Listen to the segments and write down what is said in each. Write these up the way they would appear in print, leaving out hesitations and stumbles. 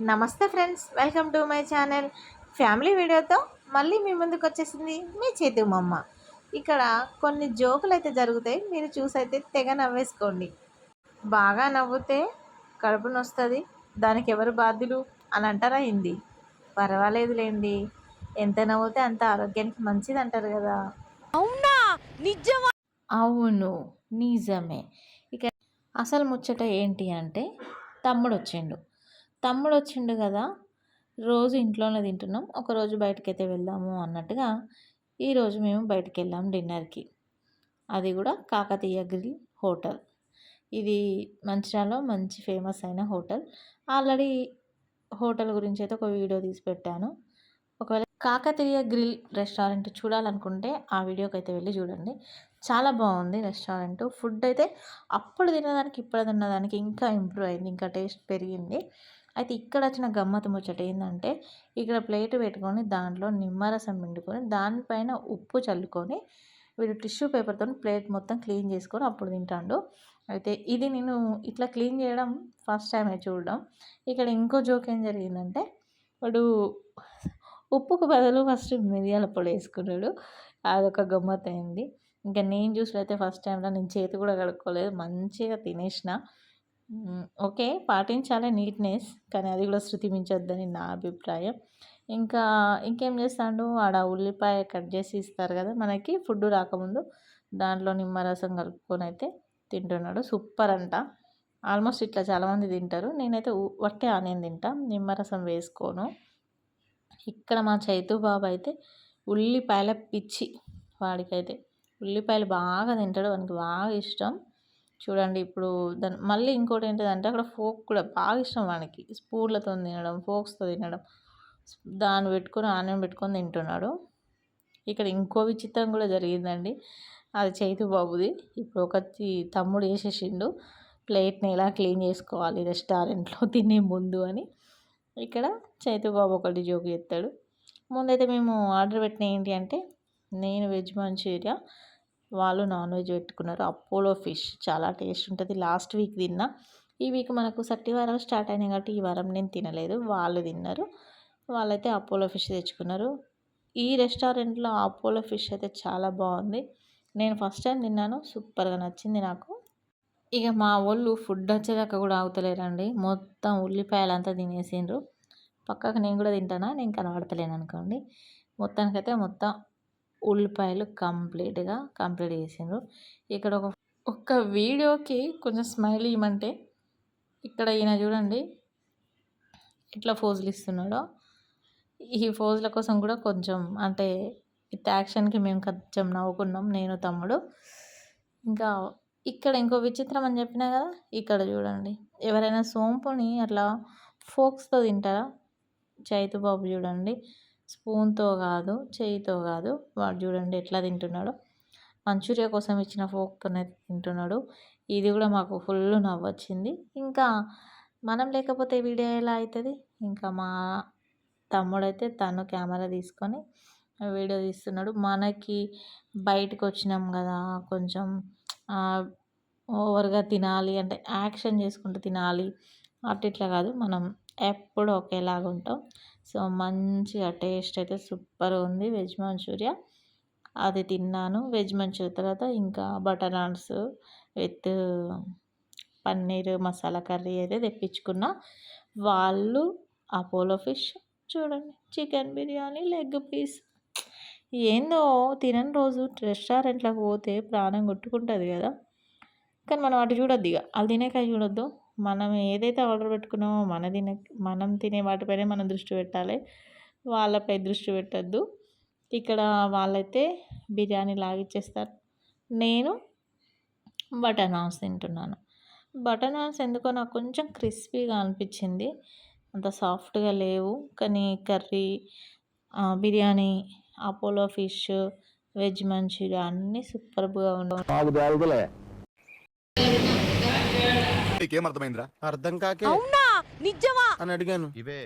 నమస్తే friends, welcome to my channel. Family వీడియోతో మళ్ళీ మీ ముందుకు వచ్చేసింది మీ చేతు మమ్మ. ఇక్కడ కొన్ని జోకులు అయితే జరుగుతాయి, మీరు చూసైతే తెగ నవ్వేసుకోండి. బాగా నవ్వుతే కడుపు నొస్తుంది, దానికి ఎవరు బాధ్యులు అని అంటారా హిందీ. పర్వాలేదులేండి, ఎంత నవ్వుతే అంత ఆరోగ్యానికి మంచిది అంటారు కదా. అవునా? నిజమా? అవును, నిజమే. ఇక అసలు ముచ్చట ఏంటి అంటే, తమ్ముడు వచ్చిండు కదా. రోజు ఇంట్లోనే తింటున్నాం, ఒకరోజు బయటకైతే వెళ్దాము అన్నట్టుగా ఈరోజు మేము బయటికి వెళ్ళాం డిన్నర్కి. అది కూడా కాకతీయ గ్రిల్ హోటల్. ఇది మంచిర్యాలలో మంచి ఫేమస్ అయిన హోటల్. ఆల్రెడీ హోటల్ గురించి అయితే ఒక వీడియో తీసి పెట్టాను. ఒకవేళ కాకతీయ గ్రిల్ రెస్టారెంట్ చూడాలనుకుంటే ఆ వీడియోకి అయితే వెళ్ళి చూడండి. చాలా బాగుంది రెస్టారెంట్. ఫుడ్ అయితే అప్పుడు తినేదానికి ఇప్పుడు తిన్నదానికి ఇంకా ఇంప్రూవ్ అయింది, ఇంకా టేస్ట్ పెరిగింది. అయితే ఇక్కడ వచ్చిన గమ్మత్తు ముచ్చట ఏంటంటే, ఇక్కడ ప్లేట్ పెట్టుకొని దాంట్లో నిమ్మరసం పిండుకొని దానిపైన ఉప్పు చల్లుకొని వీడు టిష్యూ పేపర్తో ప్లేట్ మొత్తం క్లీన్ చేసుకొని అప్పుడు తింటాడు. అయితే ఇది నేను ఇట్లా క్లీన్ చేయడం ఫస్ట్ టైమే చూడడం. ఇక్కడ ఇంకో జోక్ ఏం జరిగిందంటే, వాడు ఉప్పుకు బదులు ఫస్ట్ మిరియాల పొడి వేసుకున్నాడు. అదొక గమ్మత్తు అయింది. ఇంకా నేను చూసినైతే ఫస్ట్ టైంలో నేను చేతి కూడా కడుక్కోలేదు, మంచిగా తినేసిన. ఓకే, పాటించాలి నీట్నెస్, కానీ అది కూడా శృతి మించొద్దని నా అభిప్రాయం. ఇంకేం చేస్తాడు ఆడ, ఉల్లిపాయ కట్ చేసి ఇస్తారు కదా మనకి ఫుడ్ రాకముందు, దాంట్లో నిమ్మరసం కలుపుకొని అయితే తింటున్నాడు. సూపర్ అంట. ఆల్మోస్ట్ ఇట్లా చాలామంది తింటారు, నేనైతే వట్టే ఆనియన్ తింటా, నిమ్మరసం వేసుకోను. ఇక్కడ మా చైతు బాబు అయితే ఉల్లిపాయల పిచ్చి, వాడికైతే ఉల్లిపాయలు బాగా తింటాడు, వానికి బాగా ఇష్టం. చూడండి ఇప్పుడు దాని మళ్ళీ ఇంకోటి ఏంటిదంటే, అక్కడ ఫోక్ కూడా బాగా ఇష్టం వానికి. స్పూన్లతో తినడం, ఫోక్స్తో తినడం, దాన్ని పెట్టుకొని ఆనియన్ పెట్టుకొని తింటున్నాడు. ఇక్కడ ఇంకో విచిత్రం కూడా జరిగిందండి, అది చైతు బాబుది. ఇప్పుడు ఒక తమ్ముడు వేసేసిండు ప్లేట్ని ఎలా క్లీన్ చేసుకోవాలి రెస్టారెంట్లో తినే ముందు అని. ఇక్కడ చైతు బాబు ఒకటి జోకు చేస్తాడు. ముందైతే మేము ఆర్డర్ పెట్టిన ఏంటి అంటే, నేను వెజ్ మంచూరియా, వాళ్ళు నాన్ వెజ్ పెట్టుకున్నారు. అపోలో ఫిష్ చాలా టేస్ట్ ఉంటుంది, లాస్ట్ వీక్ తిన్నా. ఈ వీక్ మనకు వారాలు స్టార్ట్ అయినాయి కాబట్టి ఈ వారం నేను తినలేదు, వాళ్ళు తిన్నారు. వాళ్ళైతే అపోలో ఫిష్ తెచ్చుకున్నారు. ఈ రెస్టారెంట్లో అపోలో ఫిష్ అయితే చాలా బాగుంది, నేను ఫస్ట్ టైం తిన్నాను, సూపర్గా నచ్చింది నాకు. ఇక మా వాళ్ళు ఫుడ్ వచ్చేదాకా కూడా ఆగుతలేరండి, మొత్తం ఉల్లిపాయలంతా తినేసిండ్రు. పక్కకు నేను కూడా తింటానా, నేను కనబడతలేను అనుకోండి. మొత్తానికైతే మొత్తం ఉల్లిపాయలు కంప్లీట్ చేసిండ్రు. ఇక్కడ ఒక్క వీడియోకి కొంచెం స్మైల్ ఇవ్వమంటే, ఇక్కడ ఈయన చూడండి ఇట్లా ఫోజులు ఇస్తున్నాడో. ఈ ఫోజుల కోసం కూడా కొంచెం అంటే ఇట్ యాక్షన్కి మేము కొంచెం నవ్వుకున్నాం, నేను తమ్ముడు. ఇంకా ఇక్కడ ఇంకో విచిత్రం అని చెప్పినా కదా, ఇక్కడ చూడండి ఎవరైనా సోంపుని అట్లా ఫోక్స్తో తింటారా? చైతు బాబు చూడండి, స్పూన్తో కాదు, చేయితో కాదు, వాడు చూడండి ఎట్లా తింటున్నాడో. మంచూరియా కోసం ఇచ్చిన ఫోక్తోనే తింటున్నాడు. ఇది కూడా మాకు ఫుల్ నవ్వు వచ్చింది. ఇంకా మనం లేకపోతే వీడియో ఎలా అవుతుంది. ఇంకా మా తమ్ముడైతే తను కెమెరా తీసుకొని వీడియో తీస్తున్నాడు. మనకి బయటకు వచ్చినాం కదా, కొంచెం ఓవర్గా తినాలి అంటే యాక్షన్ చేసుకుంటూ తినాలి, ఇట్లా కాదు, మనం ఎప్పుడు ఒకేలాగా ఉంటాం. సో మంచిగా టేస్ట్ అయితే సూపర్ ఉంది వెజ్ మంచూరియా. అది తిన్నాను. వెజ్ మంచూరియా తర్వాత ఇంకా butter naans with paneer masala curry అయితే తెప్పించుకున్నా. వాళ్ళు అపోలో ఫిష్ చూడండి, చికెన్ బిర్యానీ లెగ్ పీస్. ఏందో తినని రోజు రెస్టారెంట్లకు పోతే ప్రాణం కొట్టుకుంటుంది కదా, కానీ మనం అటు చూడొద్దు, ఇక వాళ్ళు తినేకాయ చూడొద్దు. మనం ఏదైతే ఆర్డర్ పెట్టుకున్నామో మనం తినే వాటిపైనే మనం దృష్టి పెట్టాలి, వాళ్ళపై దృష్టి పెట్టద్దు. ఇక్కడ వాళ్ళైతే బిర్యానీ లాగిచ్చేస్తారు, నేను బటర్ నాన్స్ తింటున్నాను. బటర్ నాన్స్ ఎందుకో నాకు కొంచెం క్రిస్పీగా అనిపించింది, అంత సాఫ్ట్గా లేవు. కానీ curry, biryani, Apollo fish, veg Manchurian అన్నీ సూపర్గా ఉన్నాయి. నీకేమర్థమైందిరా? అర్థం కాకే అవునా? నిజమా? అని అడిగాను. ఇవే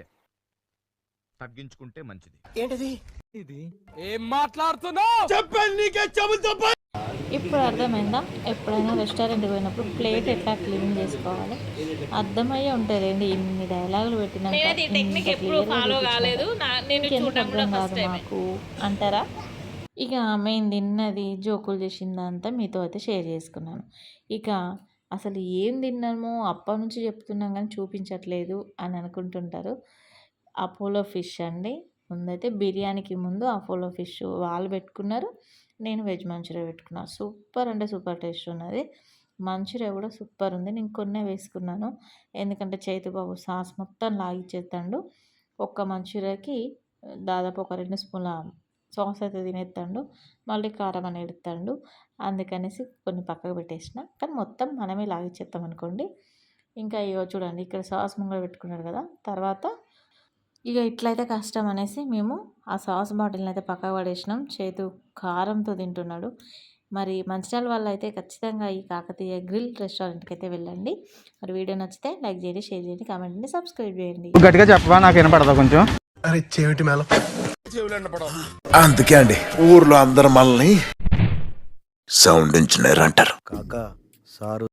తగ్గించుకుంటే మంచిది. ఏంటిది? ఏం మాట్లాడుతున్నావు? చెప్పండి, నీకే చెబుతా. ఇప్పుడు అర్థమైందా? ఎప్పుడైనా రెస్టారెంట్‌కి పోయినప్పుడు ప్లేట్ ఎట్లా క్లీన్ చేసుకోవాలో అర్థమయ్యే ఉంటదిలెండి. ఇన్ని డైలాగులు పెట్టినాక, నేనైతే ఈ ఇంత టెక్నిక్ ఎప్పుడు క్లియర్‌గా ఫాలో చూపించినాక కాలేదు. నేను ఇంకెందుకు చూడడం కూడా అర్థం ఫస్ట్ కాదు టైమే. మాకు అంటారా? ఇక మేము తిన్నది, జోకులు చేసిందంతా మీతో అయితే షేర్ చేసుకున్నాను. ఇక అసలు ఏం తిన్నామో అప్పటినుంచి చెప్తున్నాం గానీ చూపించట్లేదు అని అనుకుంటుంటారు. అపోలో ఫిష్ అండి. ముందైతే బిర్యానీకి ముందు అపోలో ఫిష్ వాళ్ళు పెట్టుకున్నారు. నేను వెజ్ మంచూరియా పెట్టుకున్నా. సూపర్ అంటే సూపర్ టేస్ట్ ఉన్నది. మంచూరియా కూడా సూపర్ ఉంది. నేను కొన్నే వేసుకున్నాను. ఎందుకంటే చైతు బాబు సాస్ మొత్తం లాగిచ్చేత్తాండు. ఒక్క మంచూరియాకి దాదాపు ఒక 2 స్పూన్ల సాస్ అయితే తినేత్తాండు. మళ్ళీ కారం అని ఎడుత్తాండు. అందుకనేసి కొన్ని పక్కకు పెట్టేసిన. కానీ మొత్తం మనమే లాగిచ్చేత్తాం అనుకోండి. ఇంకా ఇగో చూడండి ఇక్కడ సాస్ ముంగడ పెట్టుకున్నాడు కదా! తర్వాత ఇక ఇట్లయితే కష్టం అనేసి మేము ఆ సాస్ బాటిల్‌ని అయితే పక్కకు పడేసినాం. చేతు కారంతో తింటున్నాడు. మరి మంచిర్యాల వాళ్ళైతే ఖచ్చితంగా ఈ కాకతీయ గ్రిల్ రెస్టారెంట్‌కి అయితే వెళ్ళండి. మరి వీడియో నచ్చితే లైక్ చేయండి, షేర్ చేయండి, కామెంట్ చేయండి, సబ్స్క్రైబ్ చేయండి. గట్టిగా చెప్పవా, నాకు వినపడదా కొంచెం? అరే చెవిటి మేళం అందుకే అండి ఊర్లో అందరు మనల్ని సౌండ్ ఇంజనీర్ అంటారు. కాకా సారు